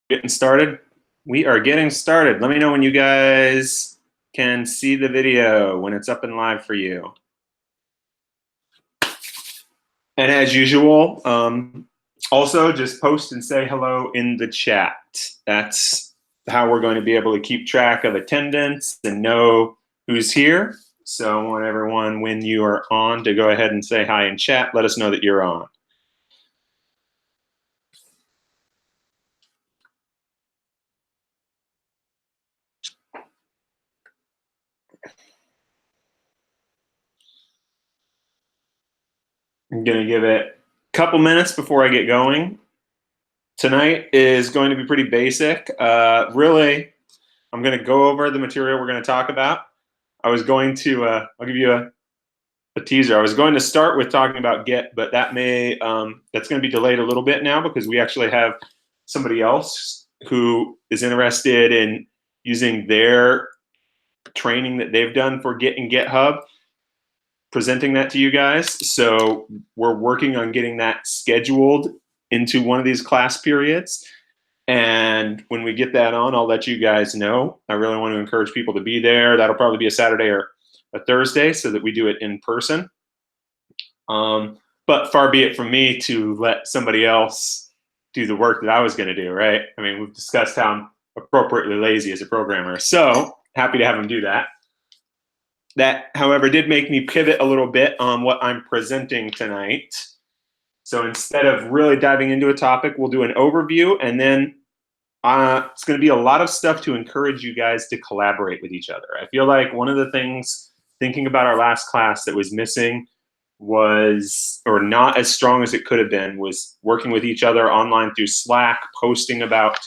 Getting started? We are getting started. Let me know when you guys can see the video, when it's up and live for you. And as usual, also just post and say hello in the chat. That's how we're going to be able to keep track of attendance and know who's here. So I want everyone, when you are on, to go ahead and say hi in chat. Let us know that you're on. I'm going to give it a couple minutes before I get going. Tonight is going to be pretty basic. Really, I'm going to go over the material we're going to talk about. I was going to, I'll give you a teaser. I was going to start with talking about Git, but that that's going to be delayed a little bit now because we actually have somebody else who is interested in using their training that they've done for Git and GitHub, presenting that to you guys. So we're working on getting that scheduled into one of these class periods. And when we get that on, I'll let you guys know. I really want to encourage people to be there. That'll probably be a Saturday or a Thursday so that we do it in person. But far be it from me to let somebody else do the work that I was going to do, right? I mean, we've discussed how I'm appropriately lazy as a programmer. So happy to have him do that. That, however, did make me pivot a little bit on what I'm presenting tonight. So instead of really diving into a topic, we'll do an overview, and then it's going to be a lot of stuff to encourage you guys to collaborate with each other. I feel like one of the things, thinking about our last class, that was missing was, or not as strong as it could have been, was working with each other online through Slack, posting about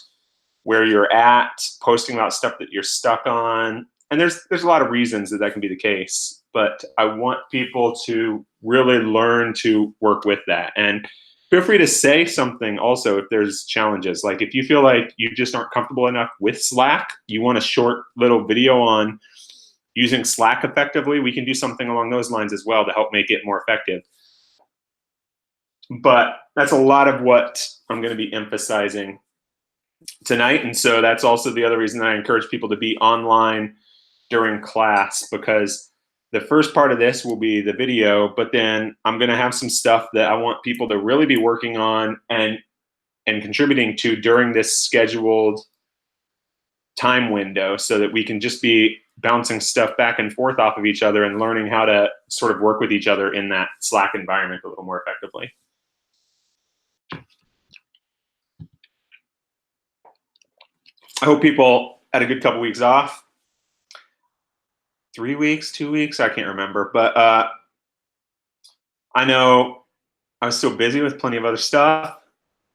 where you're at, posting about stuff that you're stuck on. And there's a lot of reasons that can be the case, but I want people to really learn to work with that. And feel free to say something also if there's challenges. Like if you feel like you just aren't comfortable enough with Slack, you want a short little video on using Slack effectively, we can do something along those lines as well to help make it more effective. But that's a lot of what I'm going to be emphasizing tonight. And so that's also the other reason that I encourage people to be online during class, because the first part of this will be the video, but then I'm going to have some stuff that I want people to really be working on and contributing to during this scheduled time window, so that we can just be bouncing stuff back and forth off of each other and learning how to sort of work with each other in that Slack environment a little more effectively. I hope people had a good couple weeks off. 3 weeks, 2 weeks, I can't remember. But I know I was still busy with plenty of other stuff,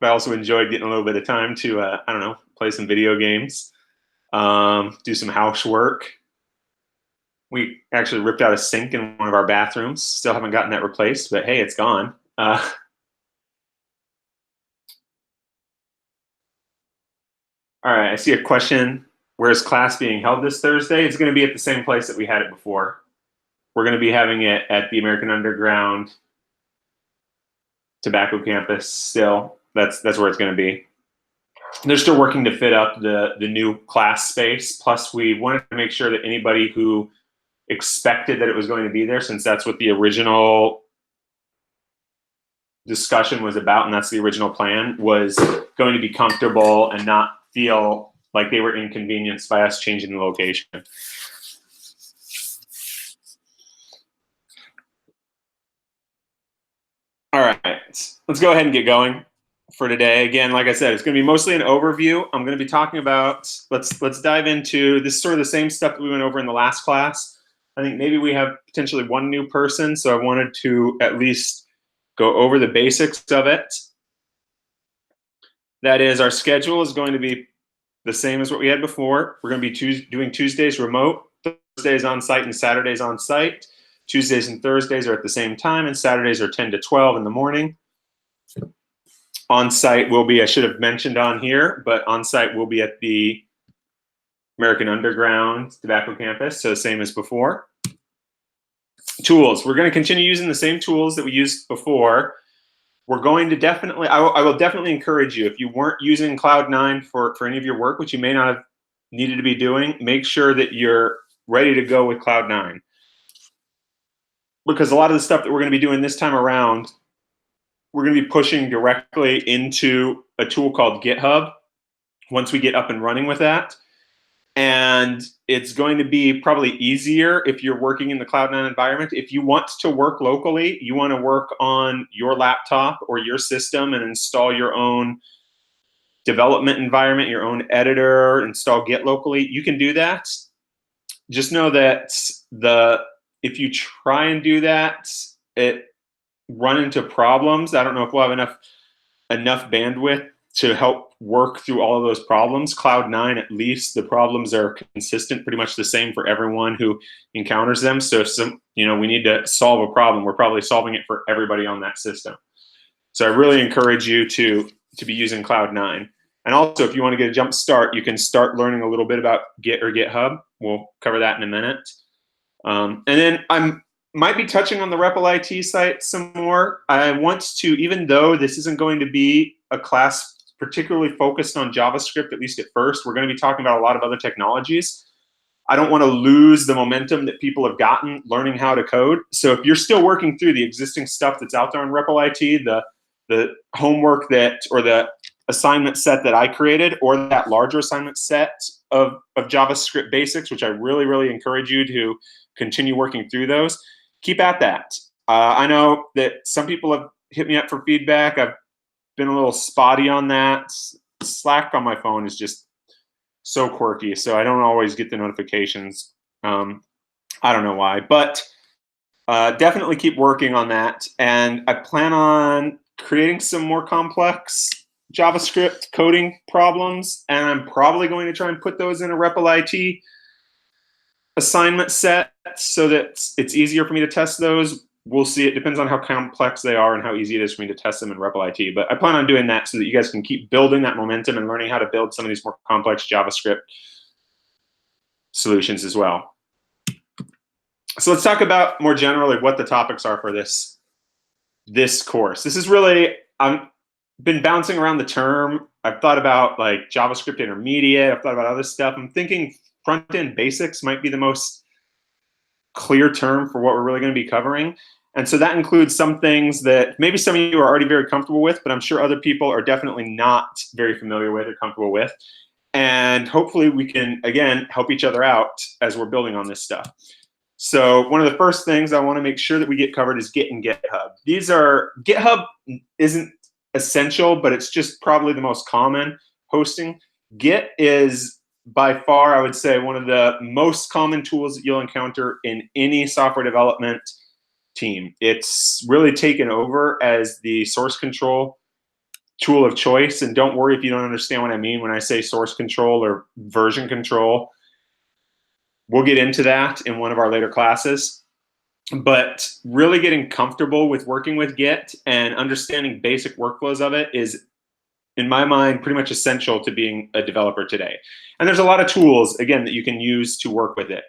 but I also enjoyed getting a little bit of time to, I don't know, play some video games, do some housework. We actually ripped out a sink in one of our bathrooms. Still haven't gotten that replaced, but hey, it's gone. All right, I see a question. Where's class being held this Thursday? It's going to be at the same place that we had it before. We're going to be having it at the American Underground Tobacco Campus still. That's where it's going to be. They're still working to fit up the new class space. Plus, we wanted to make sure that anybody who expected that it was going to be there, since that's what the original discussion was about, and that's the original plan, was going to be comfortable and not feel like they were inconvenienced by us changing the location. All right, let's go ahead and get going for today. Again, like I said, it's going to be mostly an overview. I'm going to be talking about, let's dive into this, sort of the same stuff that we went over in the last class. I think maybe we have potentially one new person, so I wanted to at least go over the basics of it. That is, our schedule is going to be the same as what we had before. We're going to be doing Tuesdays remote, Thursdays on site, and Saturdays on site. Tuesdays and Thursdays are at the same time, and Saturdays are 10 to 12 in the morning. On site will be, I should have mentioned on here, but on site will be at the American Underground Tobacco Campus, so same as before. Tools, we're going to continue using the same tools that we used before. we're going to definitely, I will definitely encourage you, if you weren't using Cloud9 for any of your work, which you may not have needed to be doing, make sure that you're ready to go with Cloud9. Because a lot of the stuff that we're going to be doing this time around, we're going to be pushing directly into a tool called GitHub once we get up and running with that. And it's going to be probably easier if you're working in the Cloud9 environment. If you want to work locally, you want to work on your laptop or your system and install your own development environment, your own editor, install Git locally, you can do that. Just know that if you try and do that, it run into problems. I don't know if we'll have enough bandwidth to help work through all of those problems. Cloud9, at least, the problems are consistent, pretty much the same for everyone who encounters them. So if we need to solve a problem, we're probably solving it for everybody on that system. So I really encourage you to be using Cloud9. And also, if you want to get a jump start, you can start learning a little bit about Git or GitHub. We'll cover that in a minute. And then I might be touching on the REPL IT site some more. I want to, even though this isn't going to be a class particularly focused on JavaScript, at least at first, we're going to be talking about a lot of other technologies. I don't want to lose the momentum that people have gotten learning how to code. So if you're still working through the existing stuff that's out there on REPL IT, the homework or the assignment set that I created, or that larger assignment set of JavaScript basics, which I really, really encourage you to continue working through those, keep at that. I know that some people have hit me up for feedback. I've been a little spotty on that. Slack on my phone is just so quirky, so I don't always get the notifications. I don't know why, but definitely keep working on that. And I plan on creating some more complex JavaScript coding problems, and I'm probably going to try and put those in a REPL IT assignment set so that it's easier for me to test those. We'll see. It depends on how complex they are and how easy it is for me to test them in REPL IT. But I plan on doing that so that you guys can keep building that momentum and learning how to build some of these more complex JavaScript solutions as well. So let's talk about more generally what the topics are for this course. This is really, I've been bouncing around the term. I've thought about like JavaScript intermediate. I've thought about other stuff. I'm thinking front-end basics might be the most clear term for what we're really going to be covering. And so that includes some things that maybe some of you are already very comfortable with, but I'm sure other people are definitely not very familiar with or comfortable with. And hopefully we can, again, help each other out as we're building on this stuff. So one of the first things I want to make sure that we get covered is Git and GitHub. GitHub isn't essential, but it's just probably the most common hosting. Git is by far, I would say, one of the most common tools that you'll encounter in any software development team. It's really taken over as the source control tool of choice. And don't worry if you don't understand what I mean when I say source control or version control. We'll get into that in one of our later classes. But really getting comfortable with working with Git and understanding basic workflows of it is, in my mind, pretty much essential to being a developer today. And there's a lot of tools, again, that you can use to work with it.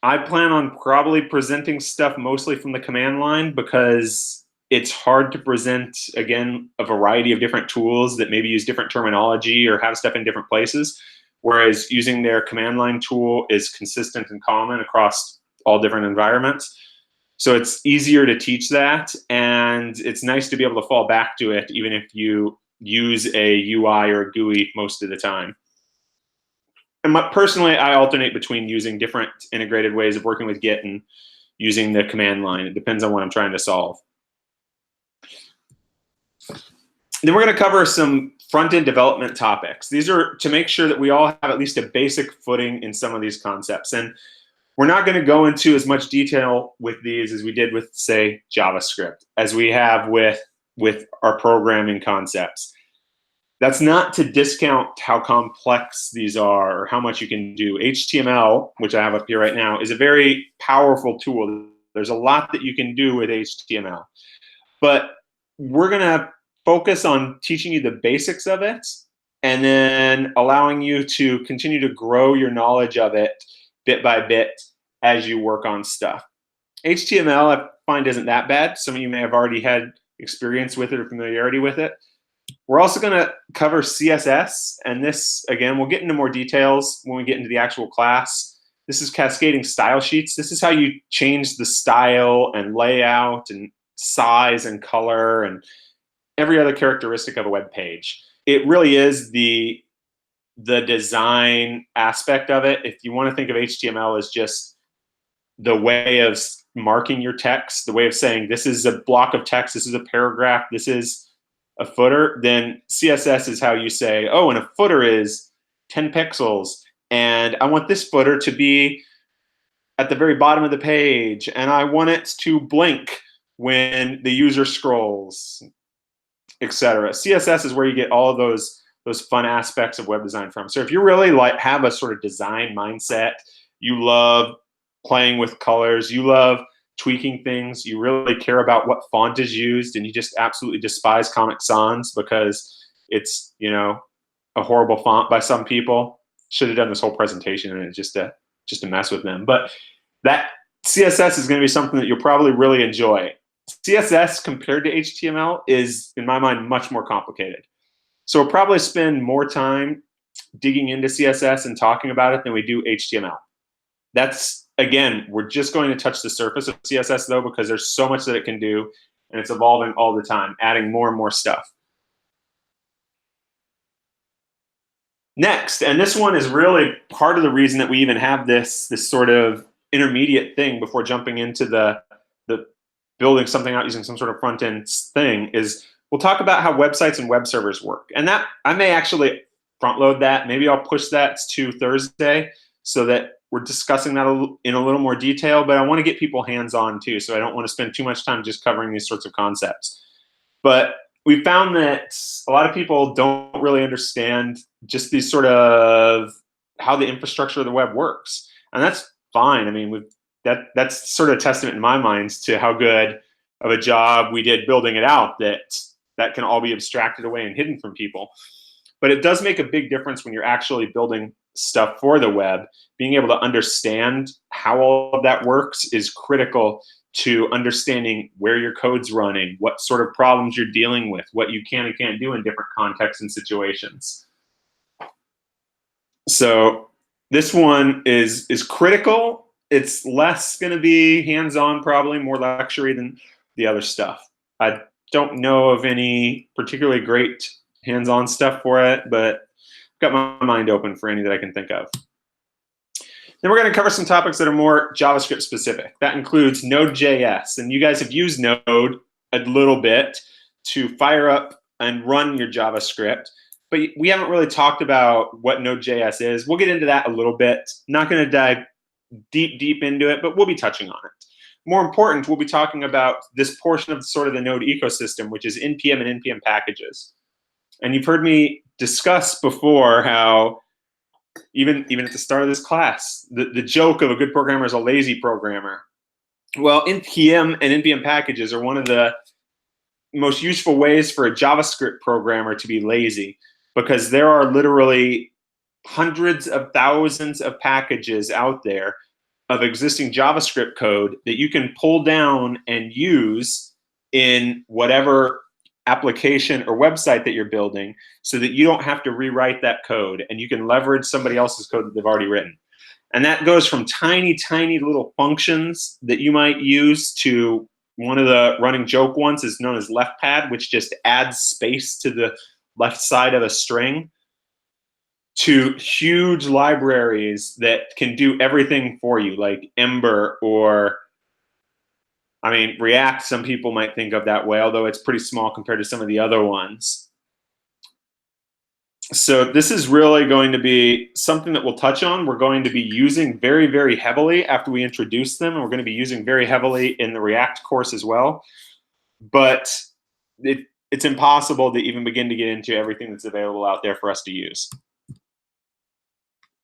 I plan on probably presenting stuff mostly from the command line because it's hard to present, again, a variety of different tools that maybe use different terminology or have stuff in different places, whereas using their command line tool is consistent and common across all different environments. So it's easier to teach that, and it's nice to be able to fall back to it even if you use a UI or a GUI most of the time. And personally, I alternate between using different integrated ways of working with Git and using the command line. It depends on what I'm trying to solve. Then we're going to cover some front-end development topics. These are to make sure that we all have at least a basic footing in some of these concepts. And we're not going to go into as much detail with these as we did with, say, JavaScript, as we have with our programming concepts. That's not to discount how complex these are or how much you can do. HTML, which I have up here right now, is a very powerful tool. There's a lot that you can do with HTML. But we're going to focus on teaching you the basics of it and then allowing you to continue to grow your knowledge of it bit by bit as you work on stuff. HTML, I find, isn't that bad. Some of you may have already had experience with it or familiarity with it. We're also going to cover CSS, and this, again, we'll get into more details when we get into the actual class. This is cascading style sheets. This is how you change the style and layout and size and color and every other characteristic of a web page. It really is the design aspect of it. If you want to think of HTML as just the way of marking your text, the way of saying this is a block of text, this is a paragraph, this is a footer, then CSS is how you say, oh, and a footer is 10 pixels, and I want this footer to be at the very bottom of the page, and I want it to blink when the user scrolls, etc. CSS is where you get all of those fun aspects of web design from. So if you really have a sort of design mindset, you love playing with colors, you love tweaking things, you really care about what font is used, and you just absolutely despise Comic Sans because it's, you know, a horrible font by some people. Should have done this whole presentation and it's just to mess with them. But that CSS is going to be something that you'll probably really enjoy. CSS compared to HTML is, in my mind, much more complicated. So we'll probably spend more time digging into CSS and talking about it than we do HTML. That's, again, we're just going to touch the surface of CSS, though, because there's so much that it can do, and it's evolving all the time, adding more and more stuff. Next, and this one is really part of the reason that we even have this sort of intermediate thing before jumping into the building something out using some sort of front-end thing, is we'll talk about how websites and web servers work. And that, I may actually front-load that. Maybe I'll push that to Thursday so that we're discussing that in a little more detail, but I want to get people hands-on too, so I don't want to spend too much time just covering these sorts of concepts. But we found that a lot of people don't really understand just these sort of how the infrastructure of the web works. And that's fine. I mean, that's sort of a testament in my mind to how good of a job we did building it out, that can all be abstracted away and hidden from people. But it does make a big difference when you're actually building stuff for the web. Being able to understand how all of that works is critical to understanding where your code's running, what sort of problems you're dealing with, what you can and can't do in different contexts and situations. So this one is critical. It's less going to be hands-on, probably more lecture-y than the other stuff. I don't know of any particularly great hands-on stuff for it, but I've got my mind open for any that I can think of. Then we're going to cover some topics that are more JavaScript specific. That includes Node.js, and you guys have used Node a little bit to fire up and run your JavaScript, but we haven't really talked about what Node.js is. We'll get into that a little bit. Not going to dive deep into it, but we'll be touching on it. More important, we'll be talking about this portion of sort of the Node ecosystem, which is NPM and NPM packages. And you've heard me discuss before how even at the start of this class, the joke of a good programmer is a lazy programmer. Well, NPM and NPM packages are one of the most useful ways for a JavaScript programmer to be lazy, because there are literally hundreds of thousands of packages out there of existing JavaScript code that you can pull down and use in whatever application or website that you're building, so that you don't have to rewrite that code and you can leverage somebody else's code that they've already written. And that goes from tiny, tiny little functions that you might use to one of the running joke ones is known as left pad, which just adds space to the left side of a string, to huge libraries that can do everything for you, like Ember or, I mean, React, some people might think of that way, although it's pretty small compared to some of the other ones. So this is really going to be something that we'll touch on. We're going to be using very, very heavily after we introduce them, and we're going to be using very heavily in the React course as well. But it's impossible to even begin to get into everything that's available out there for us to use.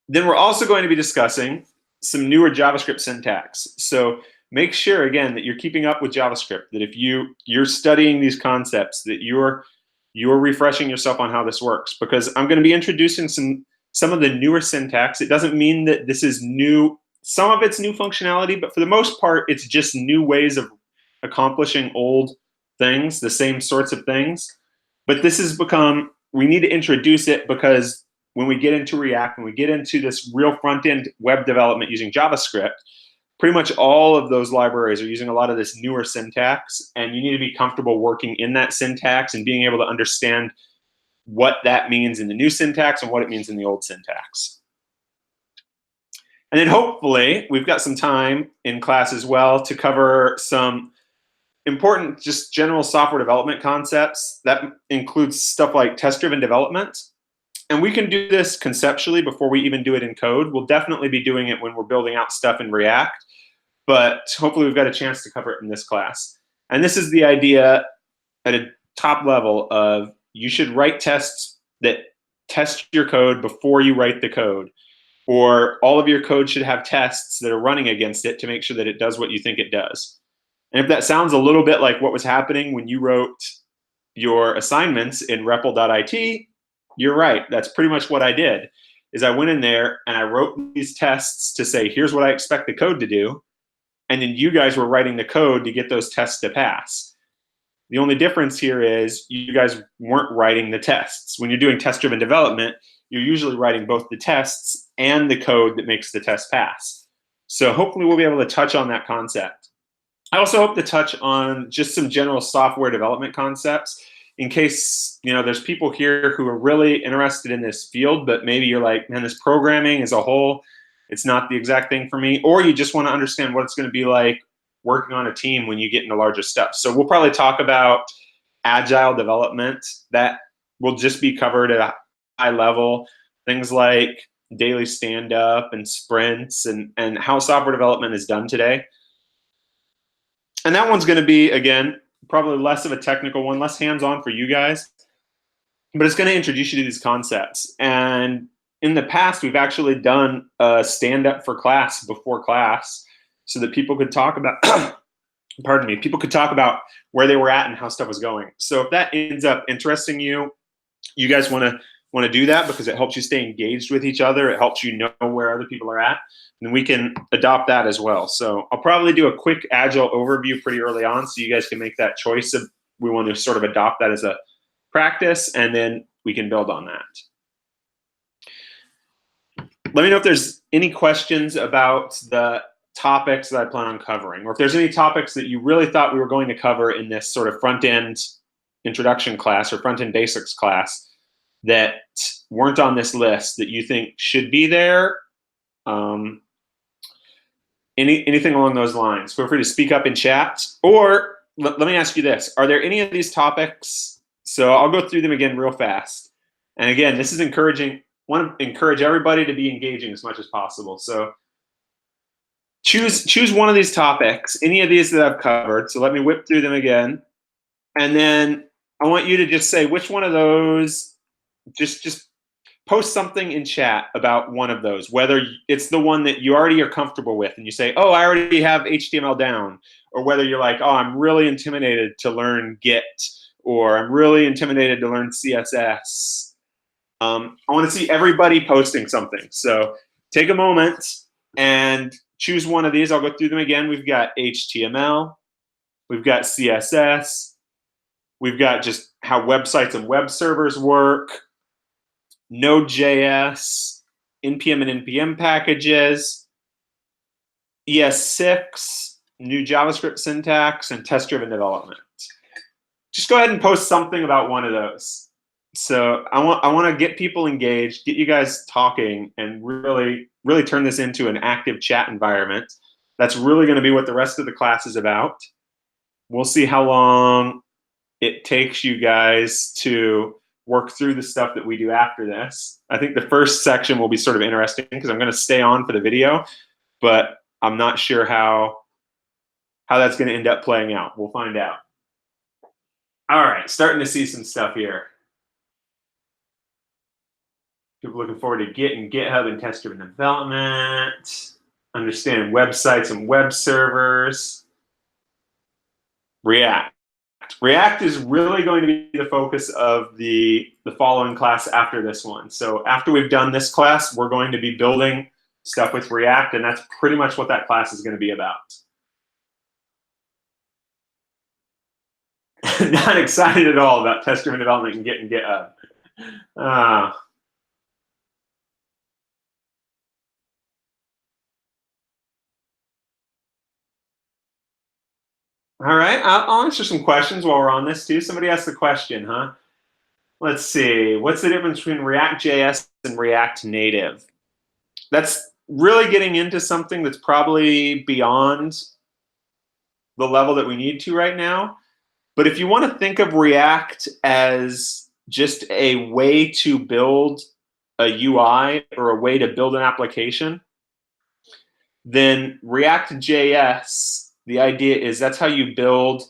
Then we're also going to be discussing some newer JavaScript syntax. So make sure, again, that you're keeping up with JavaScript, that if you're studying these concepts, that you're refreshing yourself on how this works, because I'm going to be introducing some of the newer syntax. It doesn't mean that this is new. Some of it's new functionality, but for the most part, it's just new ways of accomplishing old things, the same sorts of things. But this has become, we need to introduce it because when we get into React, when we get into this real front-end web development using JavaScript, pretty much all of those libraries are using a lot of this newer syntax, and you need to be comfortable working in that syntax and being able to understand what that means in the new syntax and what it means in the old syntax. And then hopefully we've got some time in class as well to cover some important just general software development concepts. That includes stuff like test-driven development. And we can do this conceptually before we even do it in code. We'll definitely be doing it when we're building out stuff in React, but hopefully we've got a chance to cover it in this class. And this is the idea at a top level of you should write tests that test your code before you write the code, or all of your code should have tests that are running against it to make sure that it does what you think it does. And if that sounds a little bit like what was happening when you wrote your assignments in REPL.it, you're right. That's pretty much what I did, is I went in there and I wrote these tests to say, here's what I expect the code to do. And then you guys were writing the code to get those tests to pass. The only difference here is you guys weren't writing the tests. When you're doing test-driven development, you're usually writing both the tests and the code that makes the test pass. So hopefully we'll be able to touch on that concept. I also hope to touch on just some general software development concepts in case, you know, there's people here who are really interested in this field, but maybe you're like, man, this programming as a whole, it's not the exact thing for me, or you just want to understand what it's going to be like working on a team when you get into larger stuff. So we'll probably talk about agile development. That will just be covered at a high level. Things like daily stand-up and sprints and how software development is done today. And that one's going to be, again, probably less of a technical one, less hands-on for you guys, but it's going to introduce you to these concepts. And in the past, we've actually done a stand-up for class before class so that people could talk about, pardon me, people could talk about where they were at and how stuff was going. So if that ends up interesting you, you guys want to do that because it helps you stay engaged with each other. It helps you know where other people are at, and we can adopt that as well. So I'll probably do a quick Agile overview pretty early on so you guys can make that choice of we want to sort of adopt that as a practice, and then we can build on that. Let me know if there's any questions about the topics that I plan on covering, or if there's any topics that you really thought we were going to cover in this sort of front-end introduction class or front-end basics class that weren't on this list that you think should be there. Anything along those lines, feel free to speak up in chat. Or let me ask you this. Are there any of these topics? So I'll go through them again real fast. And again, this is encouraging. I want to encourage everybody to be engaging as much as possible. So choose one of these topics, any of these that I've covered. So let me whip through them again. And then I want you to just say which one of those, just post something in chat about one of those, whether it's the one that you already are comfortable with and you say, oh, I already have HTML down, or whether you're like, oh, I'm really intimidated to learn Git, or I'm really intimidated to learn CSS. I want to see everybody posting something. So take a moment and choose one of these. I'll go through them again. We've got HTML. We've got CSS. We've got just how websites and web servers work. Node.js, NPM and NPM packages, ES6, new JavaScript syntax, and test-driven development. Just go ahead and post something about one of those. So I want to get people engaged, get you guys talking, and really turn this into an active chat environment. That's really going to be what the rest of the class is about. We'll see how long it takes you guys to work through the stuff that we do after this. I think the first section will be sort of interesting because I'm going to stay on for the video, but I'm not sure how that's going to end up playing out. We'll find out. All right, starting to see some stuff here. People looking forward to Git and GitHub and test-driven development, understanding websites and web servers, React. React is really going to be the focus of the following class after this one. So after we've done this class, we're going to be building stuff with React, and that's pretty much what that class is going to be about. Not excited at all about test-driven development and getting GitHub. All right, I'll answer some questions while we're on this too. Somebody asked the question, huh? Let's see. What's the difference between React.js and React Native? That's really getting into something that's probably beyond the level that we need to right now. But if you want to think of React as just a way to build a UI or a way to build an application, then React.js, the idea is that's how you build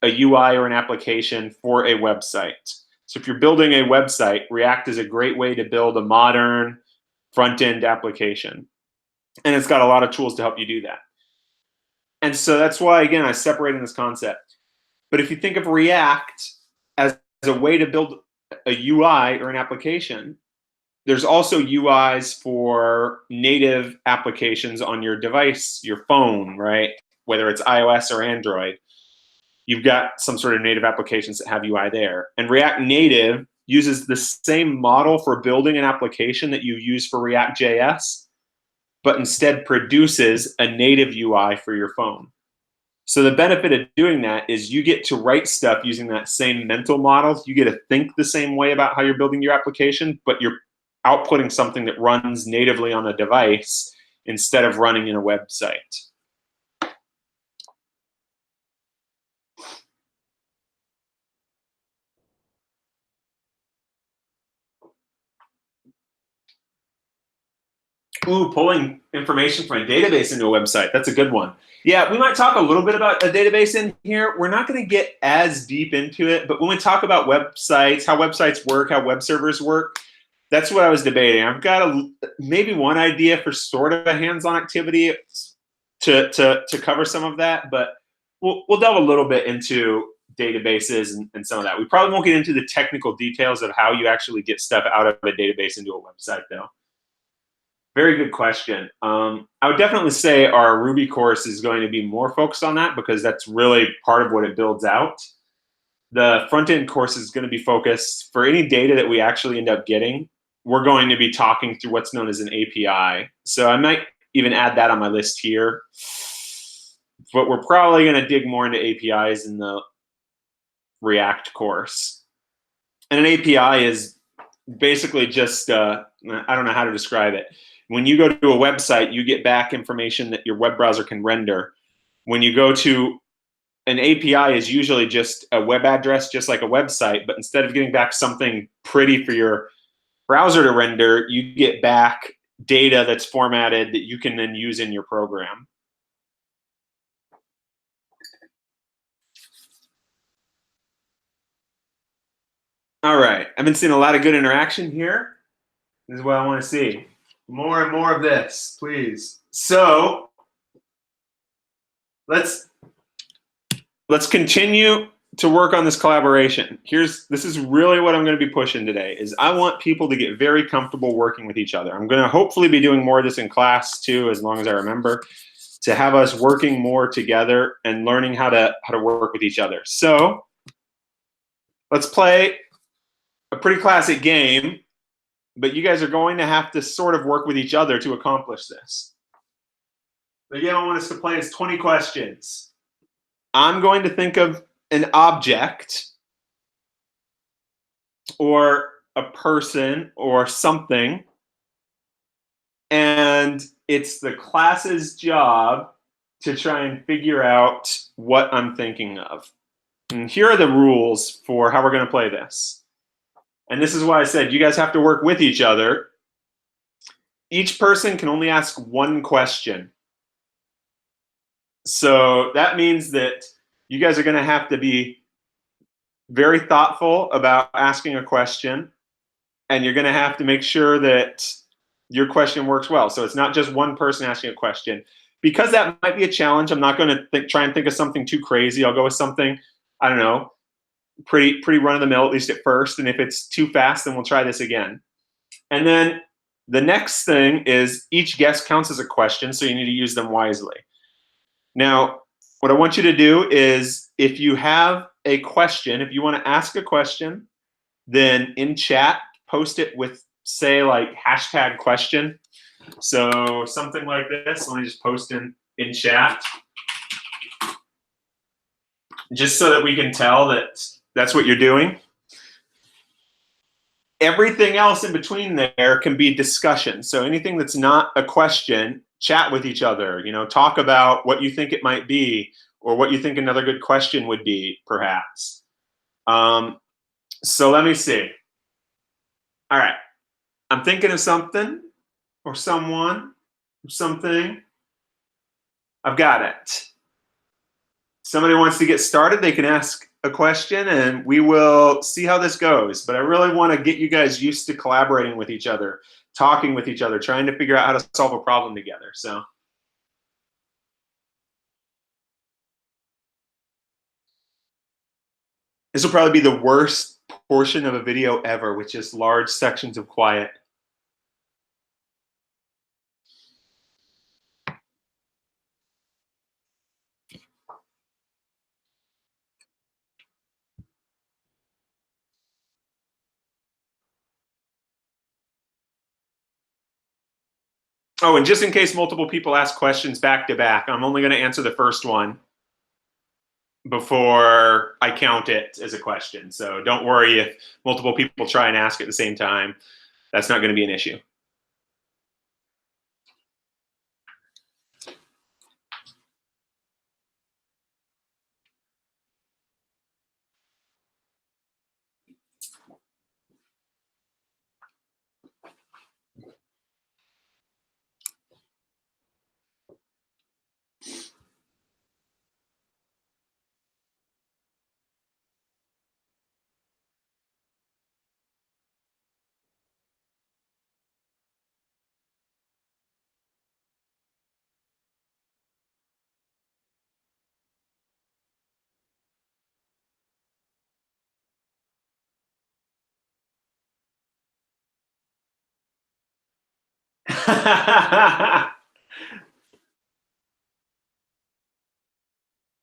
a UI or an application for a website. So if you're building a website, React is a great way to build a modern front-end application. And it's got a lot of tools to help you do that. And so that's why, again, I separated this concept. But if you think of React as a way to build a UI or an application, there's also UIs for native applications on your device, your phone, right? Whether it's iOS or Android, you've got some sort of native applications that have UI there. And React Native uses the same model for building an application that you use for React.js, but instead produces a native UI for your phone. So the benefit of doing that is you get to write stuff using that same mental model. You get to think the same way about how you're building your application, but you're outputting something that runs natively on a device instead of running in a website. Ooh, pulling information from a database into a website. That's a good one. Yeah, we might talk a little bit about a database in here. We're not going to get as deep into it, but when we talk about websites, how websites work, how web servers work, that's what I was debating. I've got maybe one idea for sort of a hands-on activity to cover some of that, but we'll delve a little bit into databases and some of that. We probably won't get into the technical details of how you actually get stuff out of a database into a website, though. Very good question. I would definitely say our Ruby course is going to be more focused on that because that's really part of what it builds out. The front-end course is going to be focused for any data that we actually end up getting. We're going to be talking through what's known as an API. So I might even add that on my list here. But we're probably going to dig more into APIs in the React course. And an API is basically just, I don't know how to describe it. When you go to a website, you get back information that your web browser can render. When you go to an API is usually just a web address, just like a website, but instead of getting back something pretty for your browser to render, you get back data that's formatted that you can then use in your program. All right, I've been seeing a lot of good interaction here. This is what I want to see. More and more of this, please. So let's continue to work on this collaboration. This is really what I'm going to be pushing today, is I want people to get very comfortable working with each other. I'm going to hopefully be doing more of this in class too, as long as I remember, to have us working more together and learning how to work with each other. So let's play a pretty classic game, but you guys are going to have to sort of work with each other to accomplish this. The game I want us to play is 20 questions. I'm going to think of an object or a person or something, and it's the class's job to try and figure out what I'm thinking of. And here are the rules for how we're going to play this. And this is why I said you guys have to work with each other. Each person can only ask one question. So that means that you guys are going to have to be very thoughtful about asking a question, and you're going to have to make sure that your question works well. So it's not just one person asking a question. Because that might be a challenge, I'm not going to try and think of something too crazy. I'll go with something, I don't know, pretty run-of-the-mill, at least at first. And if it's too fast, then we'll try this again. And then the next thing is each guess counts as a question, so you need to use them wisely. Now, what I want you to do is if you have a question, if you want to ask a question, then in chat, post it with, say, like hashtag question. So something like this. Let me just post in chat, just so that we can tell that that's what you're doing. Everything else in between there can be discussion. So anything that's not a question, chat with each other. You know, talk about what you think it might be, or what you think another good question would be, perhaps. So let me see. All right, I'm thinking of something, or someone, or something. I've got it. Somebody wants to get started, they can ask a question and we will see how this goes. But I really want to get you guys used to collaborating with each other, talking with each other, trying to figure out how to solve a problem together. So this will probably be the worst portion of a video ever, which is large sections of quiet. Oh, and just in case multiple people ask questions back to back, I'm only going to answer the first one before I count it as a question. So don't worry if multiple people try and ask at the same time. That's not going to be an issue.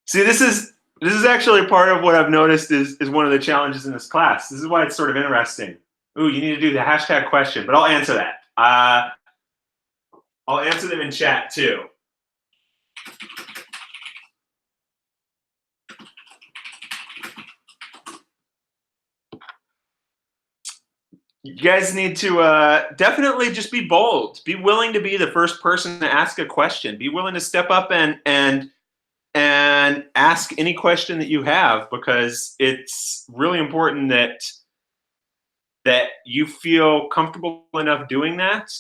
See, this is actually part of what I've noticed is one of the challenges in this class. This is why it's sort of interesting. Ooh, you need to do the hashtag question, but I'll answer that. I'll answer them in chat too. You guys need to definitely just be bold. Be willing to be the first person to ask a question. Be willing to step up and ask any question that you have, because it's really important that you feel comfortable enough doing that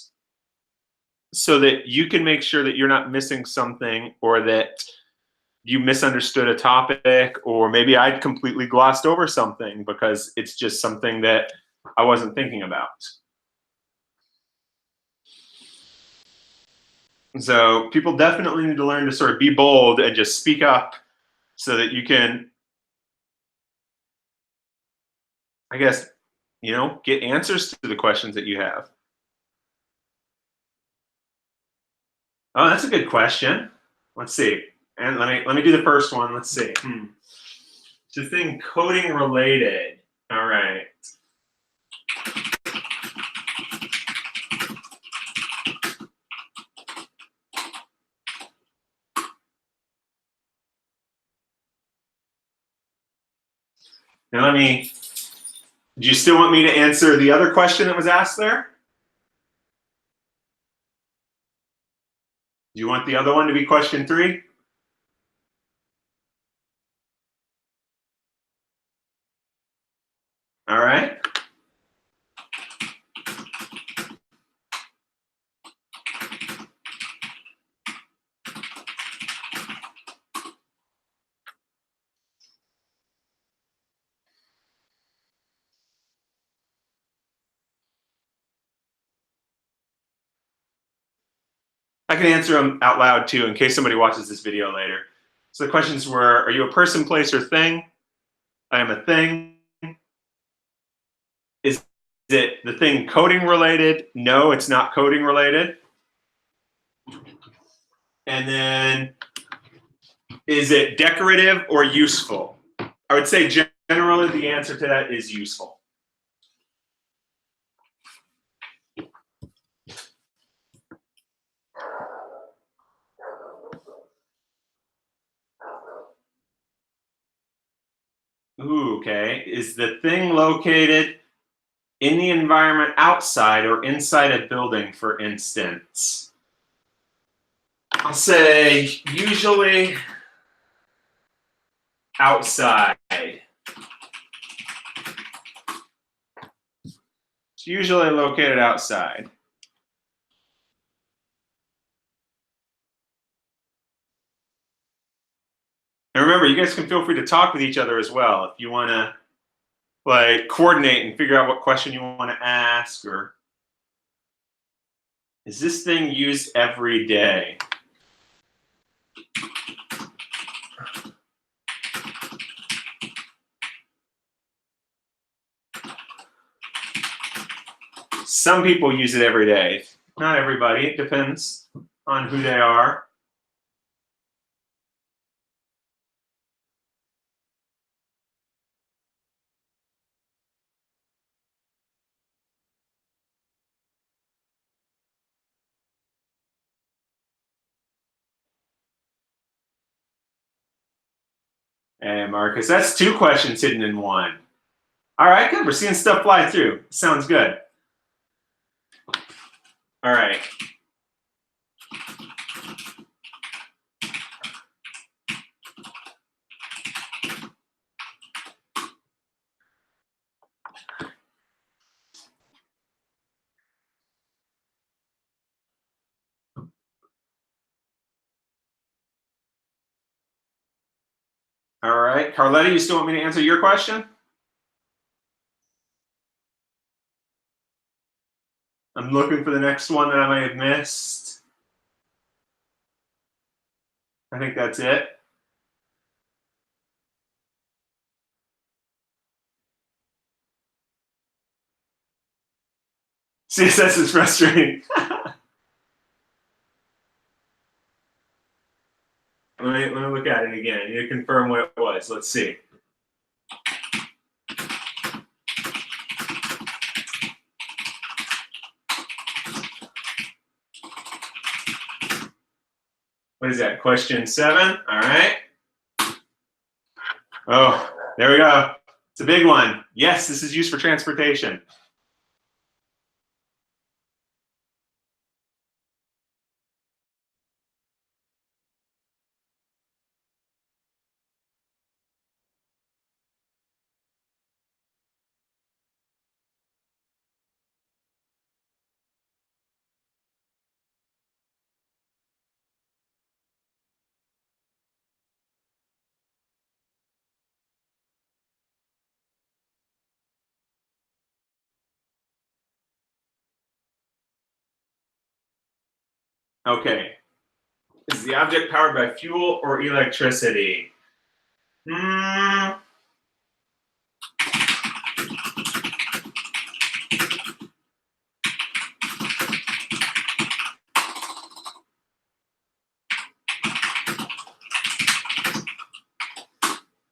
so that you can make sure that you're not missing something, or that you misunderstood a topic, or maybe I'd completely glossed over something because it's just something that I wasn't thinking about. So people definitely need to learn to sort of be bold and just speak up so that you can, I guess, you know, get answers to the questions that you have. Oh, that's a good question. Let's see. And let me do the first one. Let's see. It's a thing coding related. All right. Now do you still want me to answer the other question that was asked there? Do you want the other one to be question 3? All right. I can answer them out loud too, in case somebody watches this video later. So the questions were, are you a person, place, or thing? I am a thing. Is it the thing coding related? No, it's not coding related. And then, is it decorative or useful? I would say generally the answer to that is useful. Ooh, okay. Is the thing located in the environment outside or inside a building, for instance? I'll say usually outside. It's usually located outside. And remember, you guys can feel free to talk with each other as well if you want to like coordinate and figure out what question you want to ask, or is this thing used every day? Some people use it every day. Not everybody. It depends on who they are. Hey, Marcus, that's 2 questions hidden in one. All right, good. We're seeing stuff fly through. Sounds good. All right. All right. Carletta, you still want me to answer your question? I'm looking for the next one that I may have missed. I think that's it. CSS is frustrating. let me look at it again. I need to confirm what it was. Let's see. What is that? Question 7. All right. Oh, there we go. It's a big one. Yes, this is used for transportation. Okay. Is the object powered by fuel or electricity?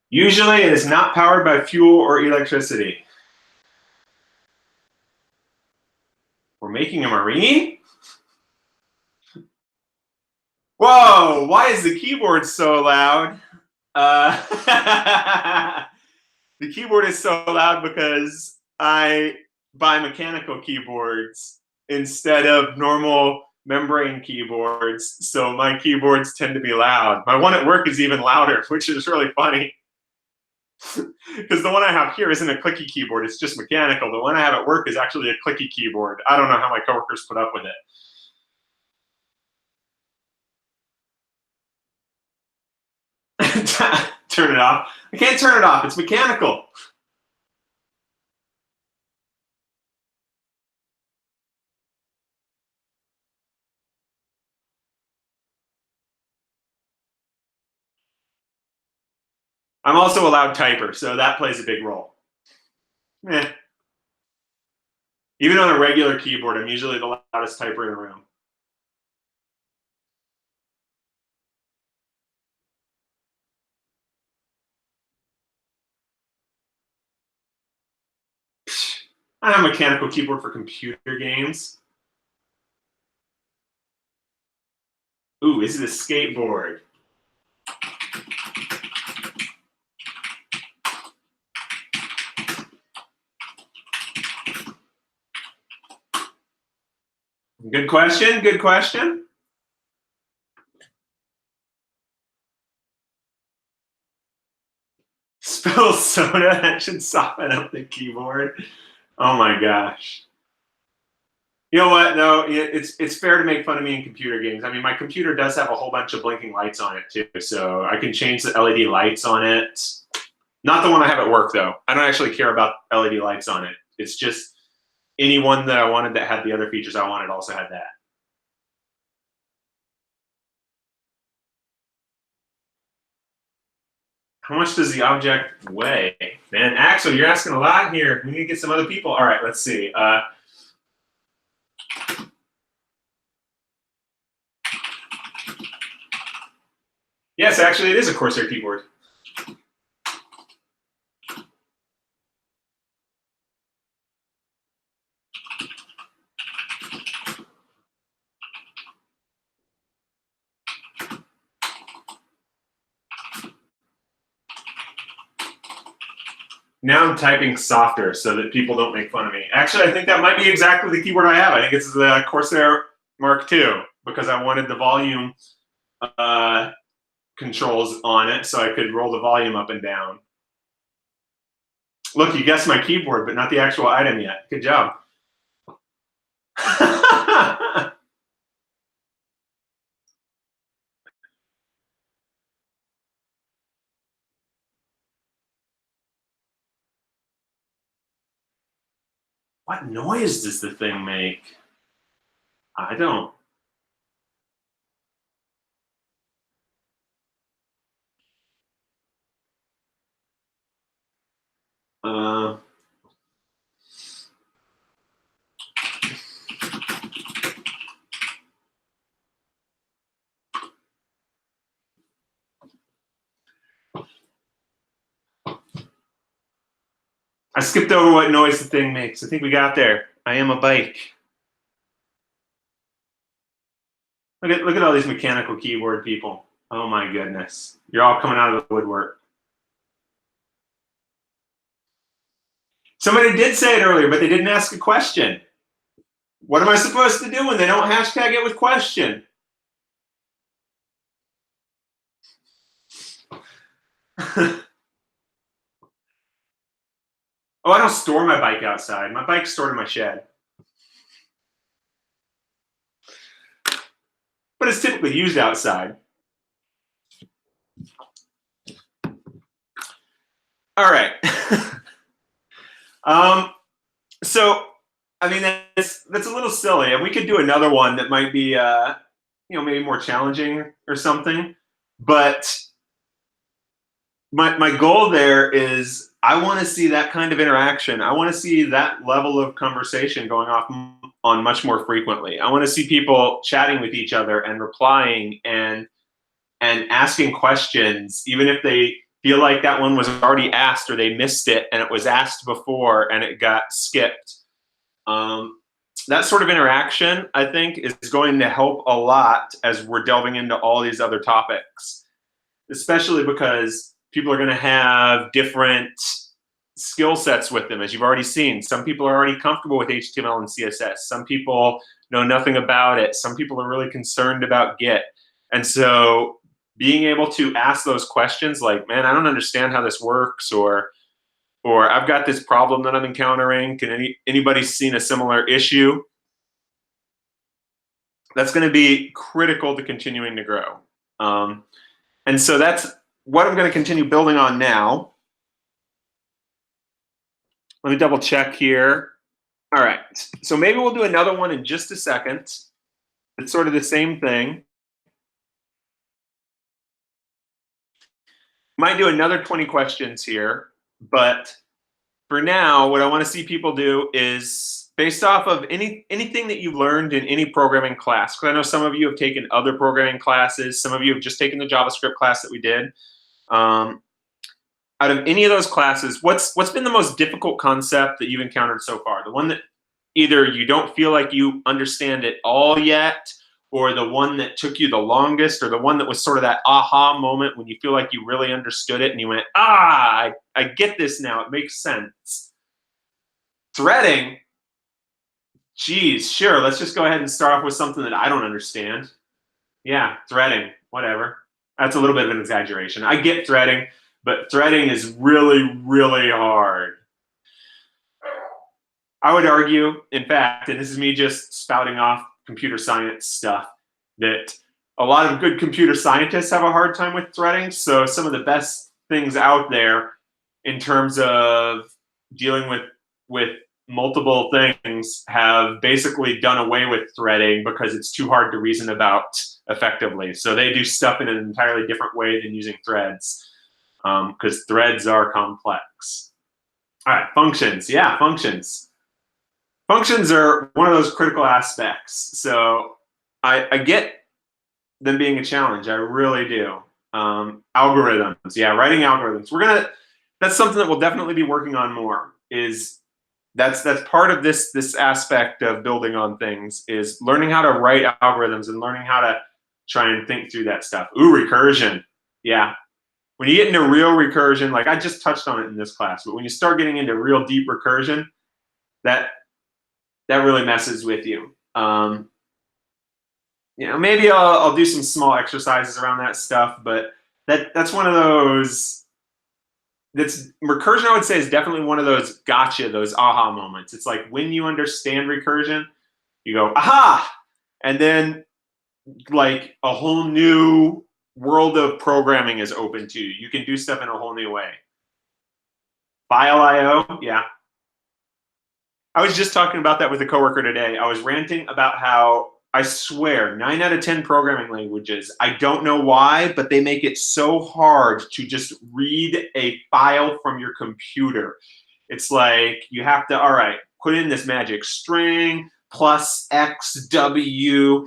Usually it is not powered by fuel or electricity. We're making a marine? Whoa, why is the keyboard so loud? The keyboard is so loud because I buy mechanical keyboards instead of normal membrane keyboards. So my keyboards tend to be loud. My one at work is even louder, which is really funny. Because the one I have here isn't a clicky keyboard, it's just mechanical. The one I have at work is actually a clicky keyboard. I don't know how my coworkers put up with it. Turn it off. I can't turn it off. It's mechanical. I'm also a loud typer, so that plays a big role. Even on a regular keyboard, I'm usually the loudest typer in the room. I have a mechanical keyboard for computer games. Ooh, is it a skateboard? Good question, good question. Spill soda, that should soften up the keyboard. Oh my gosh. You know what? No, it's fair to make fun of me in computer games. I mean, my computer does have a whole bunch of blinking lights on it too, so I can change the LED lights on it. Not the one I have at work though. I don't actually care about LED lights on it. It's just any one that I wanted that had the other features I wanted also had that. How much does the object weigh? Man, Axel, you're asking a lot here. We need to get some other people. All right, let's see. Yes, actually, it is a Corsair keyboard. Now I'm typing softer so that people don't make fun of me. Actually, I think that might be exactly the keyboard I have. I think it's the Corsair Mark II because I wanted the volume controls on it so I could roll the volume up and down. Look, you guessed my keyboard, but not the actual item yet. Good job. What noise does the thing make? I don't. I skipped over what noise the thing makes. I think we got there. I am a bike. Look at all these mechanical keyboard people. Oh my goodness. You're all coming out of the woodwork. Somebody did say it earlier, but they didn't ask a question. What am I supposed to do when they don't hashtag it with question? Oh, I don't store my bike outside. My bike's stored in my shed. But it's typically used outside. All right. So, I mean, that's a little silly. And we could do another one that might be, maybe more challenging or something. But my goal there is I want to see that kind of interaction. I want to see that level of conversation going on much more frequently. I want to see people chatting with each other and replying and asking questions, even if they feel like that one was already asked or they missed it and it was asked before and it got skipped. That sort of interaction, I think, is going to help a lot as we're delving into all these other topics, especially because people are going to have different skill sets with them, as you've already seen. Some people are already comfortable with HTML and CSS. Some people know nothing about it. Some people are really concerned about Git. And so being able to ask those questions like, man, I don't understand how this works, or I've got this problem that I'm encountering. Can anybody seen a similar issue? That's going to be critical to continuing to grow. And so that's what I'm going to continue building on now. Let me double check here. All right, so maybe we'll do another one in just a second. It's sort of the same thing. Might do another 20 questions here, but for now, what I want to see people do is based off of anything that you've learned in any programming class. Because I know some of you have taken other programming classes. Some of you have just taken the JavaScript class that we did. I out of any of those classes, what's been the most difficult concept that you've encountered so far? The one that either you don't feel like you understand it all yet, or the one that took you the longest, or the one that was sort of that aha moment when you feel like you really understood it and you went, I get this now, it makes sense. Threading, geez, sure, let's just go ahead and start off with something that I don't understand. Yeah, threading, whatever. That's a little bit of an exaggeration. I get threading, but threading is really, really hard. I would argue, in fact, and this is me just spouting off computer science stuff, that a lot of good computer scientists have a hard time with threading. So some of the best things out there in terms of dealing with multiple things have basically done away with threading because it's too hard to reason about effectively. So they do stuff in an entirely different way than using threads, because threads are complex. All right, functions. Yeah, functions. Functions are one of those critical aspects. So I get them being a challenge. I really do. Algorithms. Yeah, writing algorithms. That's something that we'll definitely be working on more. That's part of this aspect of building on things, is learning how to write algorithms and learning how to try and think through that stuff. Ooh, recursion. Yeah. When you get into real recursion, like I just touched on it in this class, but when you start getting into real deep recursion, that really messes with you. Maybe I'll do some small exercises around that stuff, but that's one of those. Recursion, I would say, is definitely one of those gotcha, those aha moments. It's like when you understand recursion, you go, aha! And then like a whole new world of programming is open to you. You can do stuff in a whole new way. File I/O, yeah. I was just talking about that with a coworker today. I was ranting about how, I swear, 9 out of 10 programming languages, I don't know why, but they make it so hard to just read a file from your computer. It's like you have to, all right, put in this magic string plus X, W,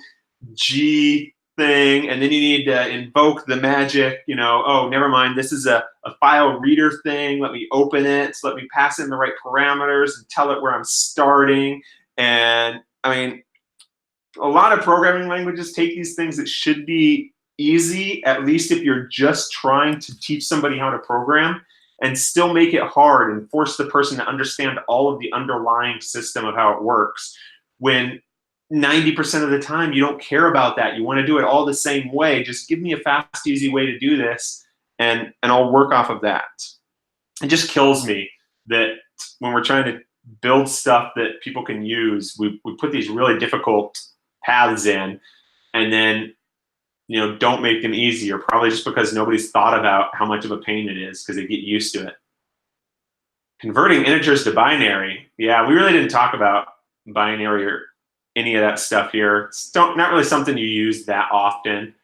G thing, and then you need to invoke the magic, oh, never mind, this is a file reader thing, let me open it, so let me pass in the right parameters and tell it where I'm starting. And I mean, a lot of programming languages take these things that should be easy, at least if you're just trying to teach somebody how to program, and still make it hard and force the person to understand all of the underlying system of how it works, when 90% of the time you don't care about that. You want to do it all the same way. Just give me a fast, easy way to do this, and I'll work off of that. It just kills me that when we're trying to build stuff that people can use, we put these really difficult paths in, and then don't make them easier, probably just because nobody's thought about how much of a pain it is, because they get used to it. Converting integers to binary. Yeah, we really didn't talk about binary or any of that stuff here. It's not really something you use that often,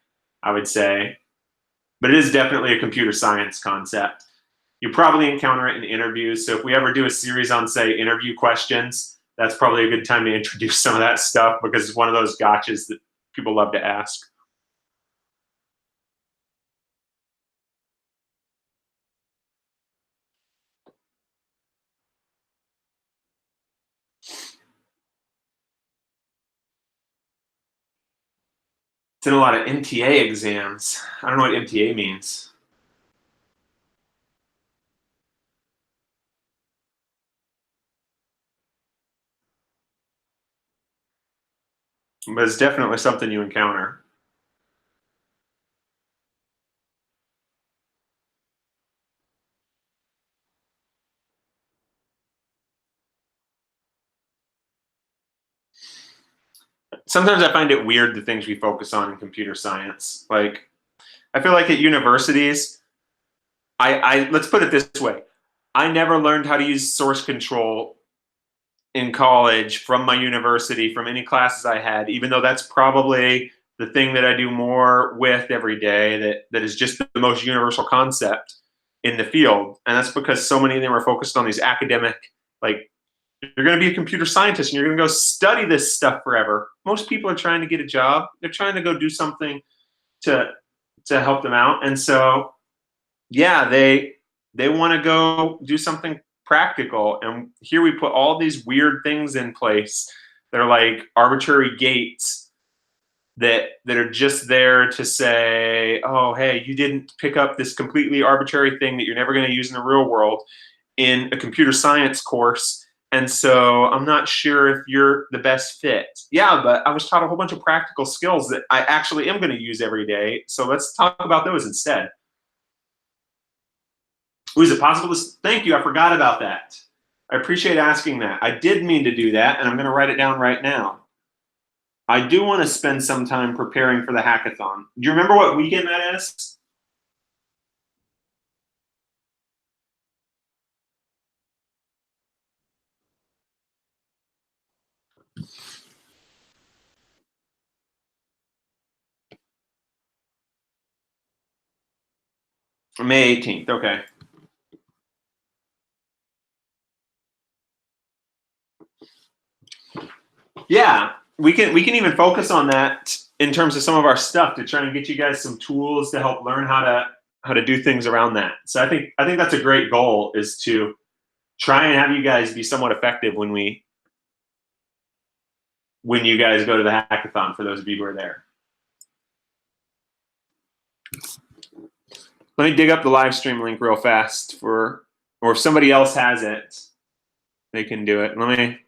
I would say, but it is definitely a computer science concept. You probably encounter it in interviews. So if we ever do a series on, say, interview questions, that's probably a good time to introduce some of that stuff, because it's one of those gotchas that people love to ask. It's in a lot of MTA exams. I don't know what MTA means. But it's definitely something you encounter. Sometimes I find it weird, the things we focus on in computer science. Like, I feel like at universities, let's put it this way. I never learned how to use source control in college from my university, from any classes I had, even though that's probably the thing that I do more with every day, that is just the most universal concept in the field. And that's because so many of them are focused on these academic, like, you're going to be a computer scientist and you're going to go study this stuff forever. Most people are trying to get a job. They're trying to go do something to help them out. And so, yeah, they They want to go do something practical. And here we put all these weird things in place. They're like arbitrary gates that are just there to say, oh, hey, you didn't pick up this completely arbitrary thing that you're never going to use in the real world in a computer science course. And so I'm not sure if you're the best fit. Yeah, but I was taught a whole bunch of practical skills that I actually am going to use every day. So let's talk about those instead. Is it possible to, thank you, I forgot about that. I appreciate asking that. I did mean to do that, and I'm going to write it down right now. I do want to spend some time preparing for the hackathon. Do you remember what weekend that is? May 18th, okay. Yeah, we can even focus on that in terms of some of our stuff to try and get you guys some tools to help learn how to do things around that. So I think that's a great goal, is to try and have you guys be somewhat effective when you guys go to the hackathon, for those of you who are there. Let me dig up the live stream link real fast or if somebody else has it, they can do it.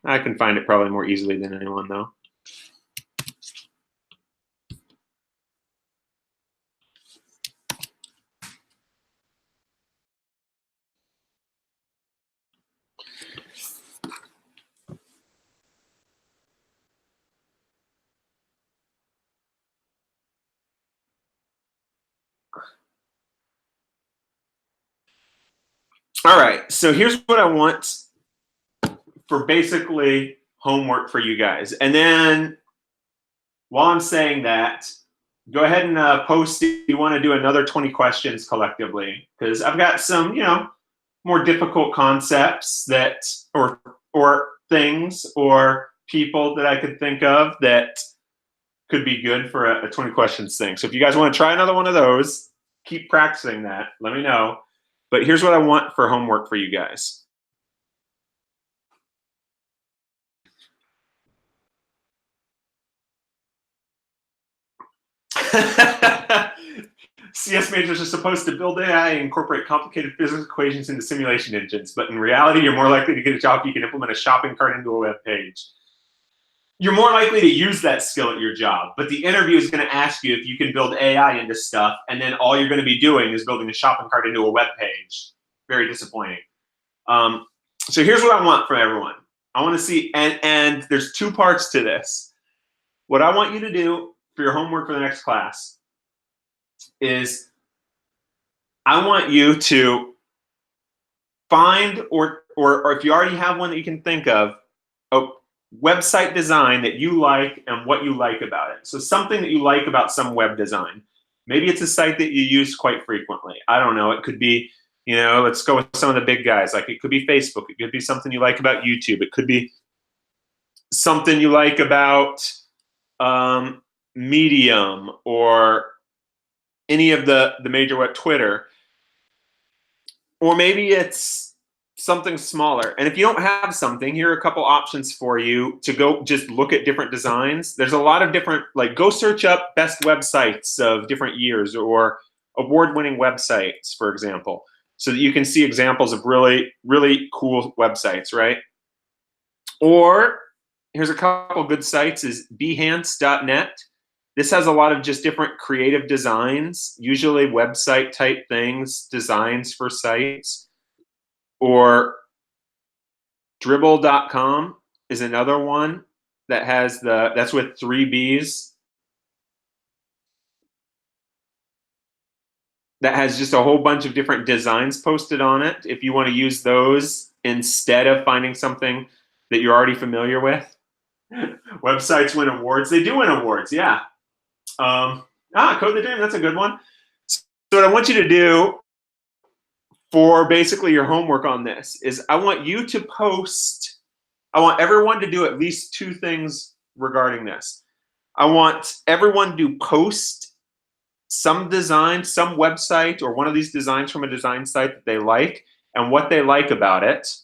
I can find it probably more easily than anyone though. All right, so here's what I want for basically homework for you guys. And then while I'm saying that, go ahead and post if you want to do another 20 questions collectively, because I've got some, more difficult concepts that, or things or people that I could think of that could be good for a 20 questions thing. So if you guys want to try another one of those, keep practicing that. Let me know. But here's what I want for homework for you guys. CS majors are supposed to build AI and incorporate complicated physics equations into simulation engines, but in reality, you're more likely to get a job if you can implement a shopping cart into a web page. You're more likely to use that skill at your job, but the interview is going to ask you if you can build AI into stuff, and then all you're going to be doing is building a shopping cart into a web page. Very disappointing. So here's what I want from everyone. I want to see, and there's two parts to this. What I want you to do for your homework for the next class is I want you to find, or if you already have one that you can think of, a website design that you like and what you like about it. So something that you like about some web design. Maybe it's a site that you use quite frequently. I don't know. It could be, let's go with some of the big guys. Like it could be Facebook. It could be something you like about YouTube. It could be something you like about Medium or any of the major web, Twitter. Or maybe it's something smaller. And if you don't have something, here are a couple options for you to go just look at different designs. There's a lot of different, like go search up best websites of different years or award-winning websites, for example, so that you can see examples of really, really cool websites, right? Or here's a couple good sites is Behance.net. This has a lot of just different creative designs, usually website type things, designs for sites. Or Dribbble.com is another one that has that's with 3 B's. That has just a whole bunch of different designs posted on it. If you want to use those instead of finding something that you're already familiar with. Websites win awards. They do win awards, yeah. Code the Dream, that's a good one. So what I want you to do for basically your homework on this is I want you to post, I want everyone to do at least 2 things regarding this. I want everyone to post some design, some website, or one of these designs from a design site that they like and what they like about it.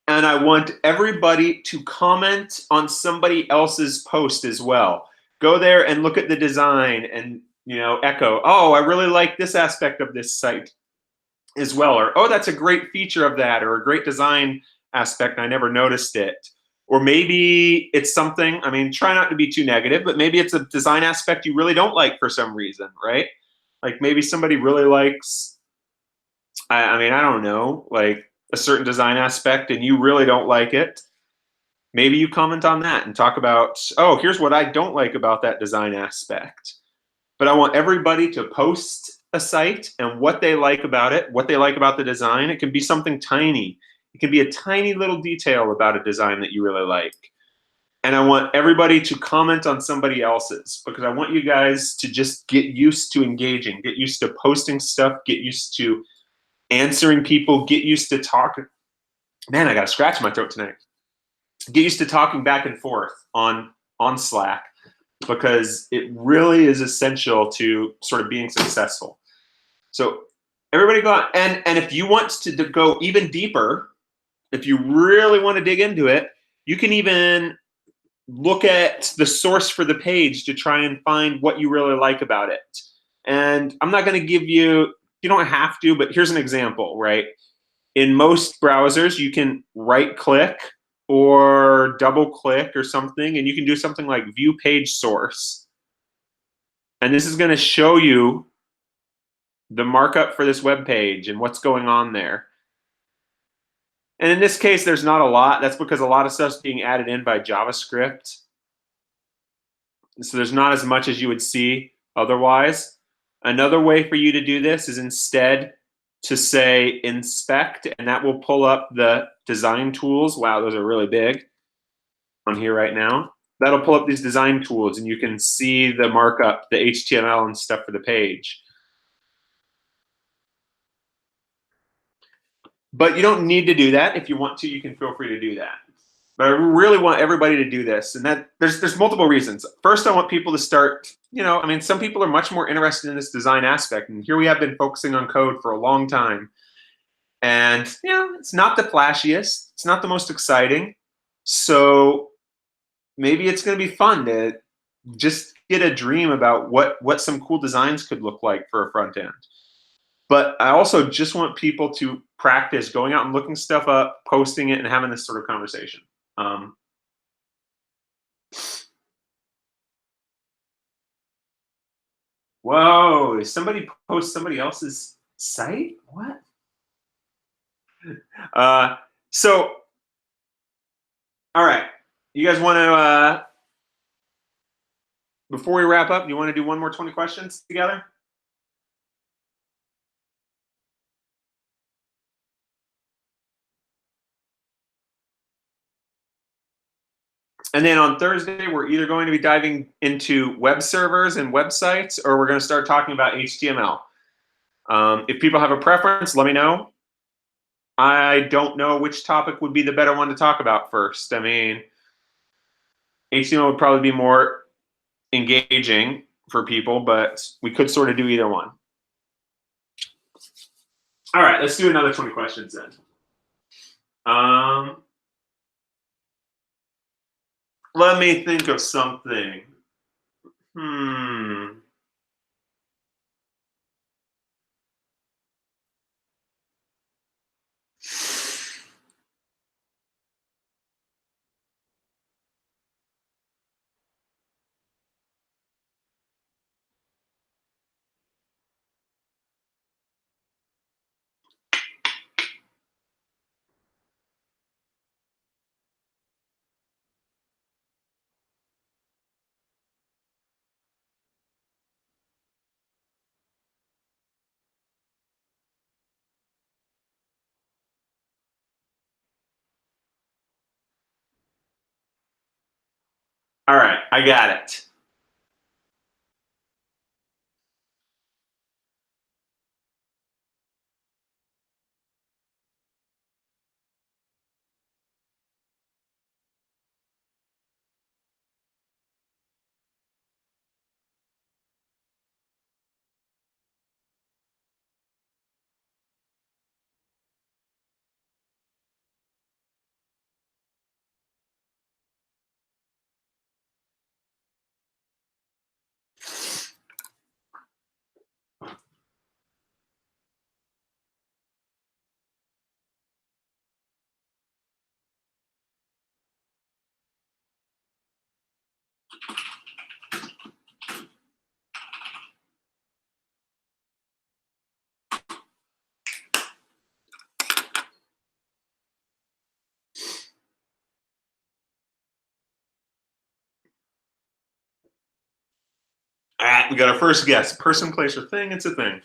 And I want everybody to comment on somebody else's post as well. Go there and look at the design and, echo, oh, I really like this aspect of this site as well. Or, oh, that's a great feature of that, or a great design aspect, I never noticed it. Or maybe it's something, try not to be too negative, but maybe it's a design aspect you really don't like for some reason, right? Like maybe somebody really likes, I don't know, like a certain design aspect and you really don't like it. Maybe you comment on that and talk about, oh, here's what I don't like about that design aspect. But I want everybody to post a site and what they like about it, what they like about the design. It can be something tiny. It can be a tiny little detail about a design that you really like. And I want everybody to comment on somebody else's, because I want you guys to just get used to engaging, get used to posting stuff, get used to answering people, get used to talking. Man, I got a scratch in my throat tonight. Get used to talking back and forth on Slack, because it really is essential to sort of being successful. So everybody go out, and if you want to go even deeper, if you really want to dig into it, you can even look at the source for the page to try and find what you really like about it. And I'm not going to give you, you don't have to, but here's an example, right? In most browsers, you can right click or double click or something, and you can do something like view page source. And this is going to show you the markup for this web page and what's going on there. And in this case, there's not a lot. That's because a lot of stuff's being added in by JavaScript. So there's not as much as you would see otherwise. Another way for you to do this is instead to say inspect, and that will pull up the design tools. Wow, those are really big on here right now. That'll pull up these design tools and you can see the markup, the HTML and stuff for the page. But you don't need to do that. If you want to, you can feel free to do that. But I really want everybody to do this, and that there's multiple reasons. First, I want people to start, some people are much more interested in this design aspect, and here we have been focusing on code for a long time. And it's not the flashiest, it's not the most exciting. So maybe it's going to be fun to just get a dream about what some cool designs could look like for a front end. But I also just want people to practice going out and looking stuff up, posting it, and having this sort of conversation. Whoa, somebody post somebody else's site? What? So, all right. You guys want to, before we wrap up, you want to do one more 20 questions together? And then on Thursday, we're either going to be diving into web servers and websites, or we're going to start talking about HTML. If people have a preference, let me know. I don't know which topic would be the better one to talk about first. HTML would probably be more engaging for people, but we could sort of do either one. All right, let's do another 20 questions then. Let me think of something. All right, I got it. right, we got our first guess. Person, place, or thing. It's a thing.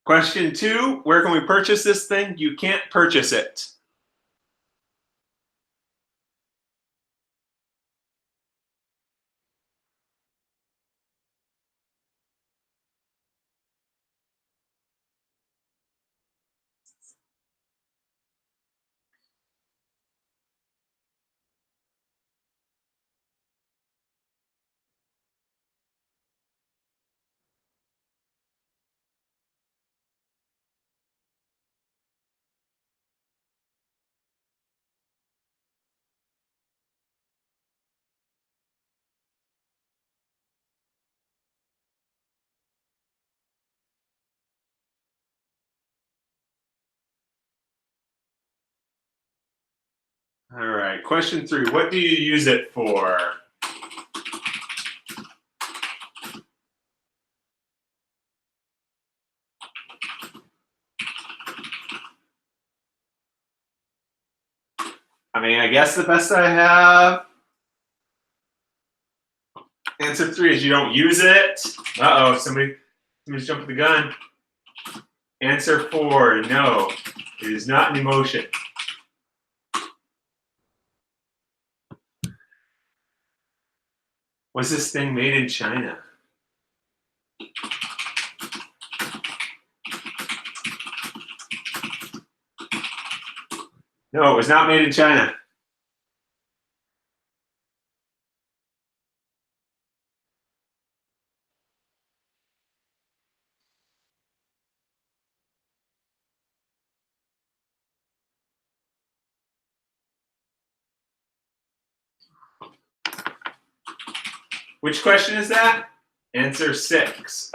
Question 2, where can we purchase this thing? You can't purchase it. All right, question 3, what do you use it for? I mean, I guess the best I have. Answer 3 is you don't use it. Uh-oh, somebody's jumping the gun. Answer 4, no, it is not an emotion. Was this thing made in China? No, it was not made in China. Which question is that? Answer 6.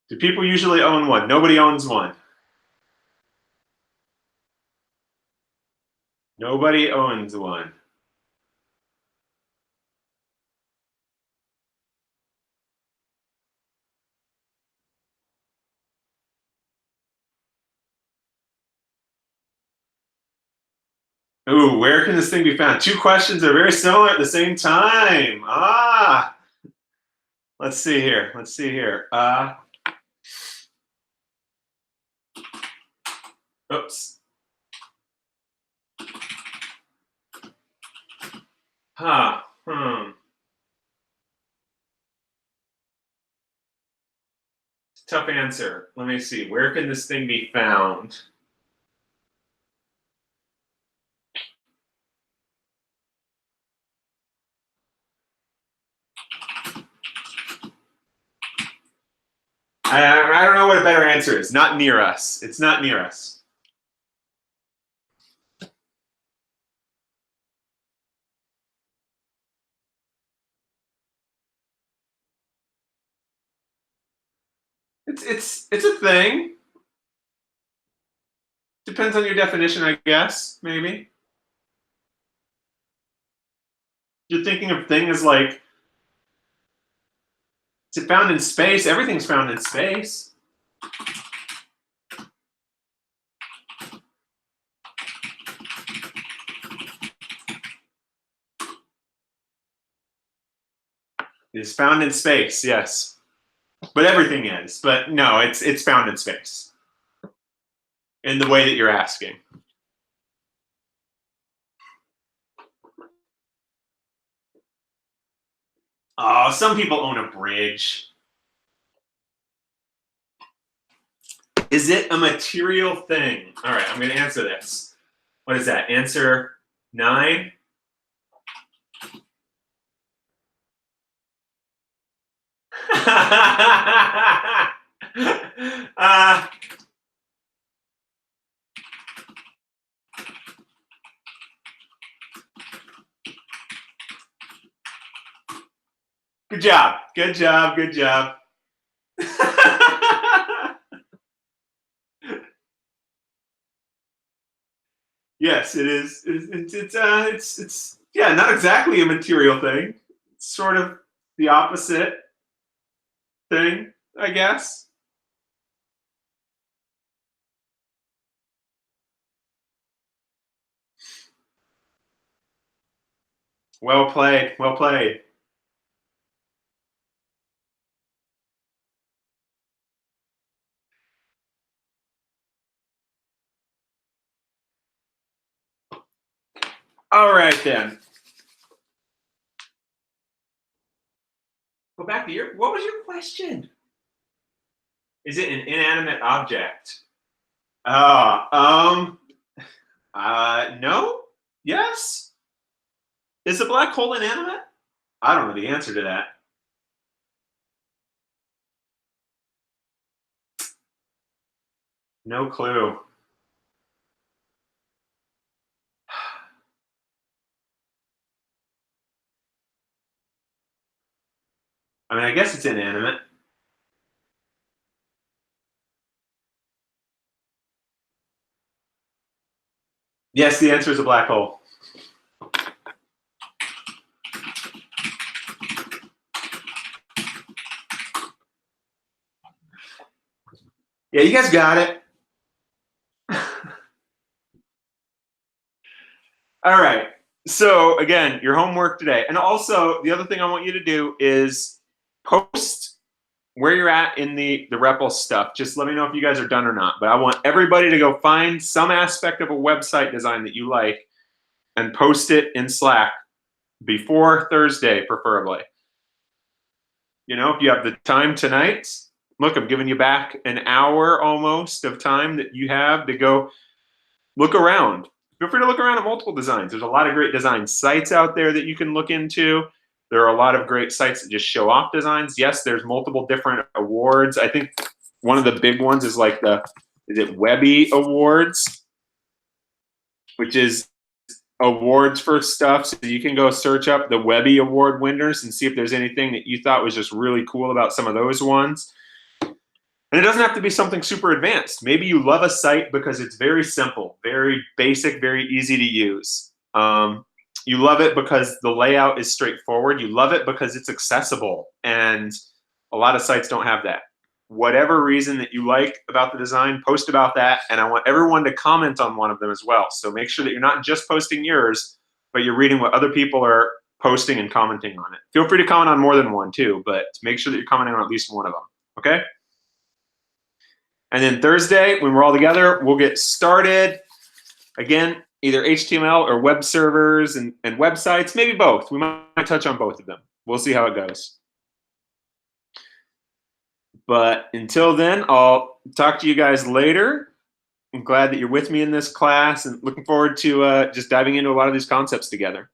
Do people usually own one? Nobody owns one. Nobody owns one. Ooh, where can this thing be found? 2 questions are very similar at the same time. Ah, let's see here. Let's see here. Oops. Huh. Tough answer. Let me see. Where can this thing be found? I don't know what a better answer is. Not near us. It's not near us. It's a thing. Depends on your definition, I guess. Maybe. You're thinking of thing as like, is it found in space? Everything's found in space. It is found in space, yes. But everything is. But no, it's found in space. In the way that you're asking. Oh, some people own a bridge. Is it a material thing? All right, I'm going to answer this. What is that? Answer 9. Good job. Good job. Good job. Yes, it is. It's yeah, not exactly a material thing. It's sort of the opposite thing, I guess. Well played. Well played. All right then. Go back to your. What was your question? Is it an inanimate object? No. Yes. Is a black hole inanimate? I don't know the answer to that. No clue. I mean, I guess it's inanimate. Yes, the answer is a black hole. Yeah, you guys got it. All right. So again, your homework today. And also the other thing I want you to do is post where you're at in the REPL stuff. Just let me know if you guys are done or not. But I want everybody to go find some aspect of a website design that you like and post it in Slack before Thursday, preferably. You know, if you have the time tonight, look, I'm giving you back an hour almost of time that you have to go look around. Feel free to look around at multiple designs. There's a lot of great design sites out there that you can look into. There are a lot of great sites that just show off designs. Yes, there's multiple different awards. I think one of the big ones is like is it Webby Awards, which is awards for stuff. So you can go search up the Webby Award winners and see if there's anything that you thought was just really cool about some of those ones. And it doesn't have to be something super advanced. Maybe you love a site because it's very simple, very basic, very easy to use. You love it because the layout is straightforward. You love it because it's accessible. And a lot of sites don't have that. Whatever reason that you like about the design, post about that. And I want everyone to comment on one of them as well. So make sure that you're not just posting yours, but you're reading what other people are posting and commenting on it. Feel free to comment on more than one too, but make sure that you're commenting on at least one of them, okay? And then Thursday, when we're all together, we'll get started. Again, either HTML or web servers and websites, maybe both. We might touch on both of them. We'll see how it goes. But until then, I'll talk to you guys later. I'm glad that you're with me in this class and looking forward to just diving into a lot of these concepts together.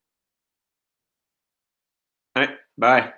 All right, bye.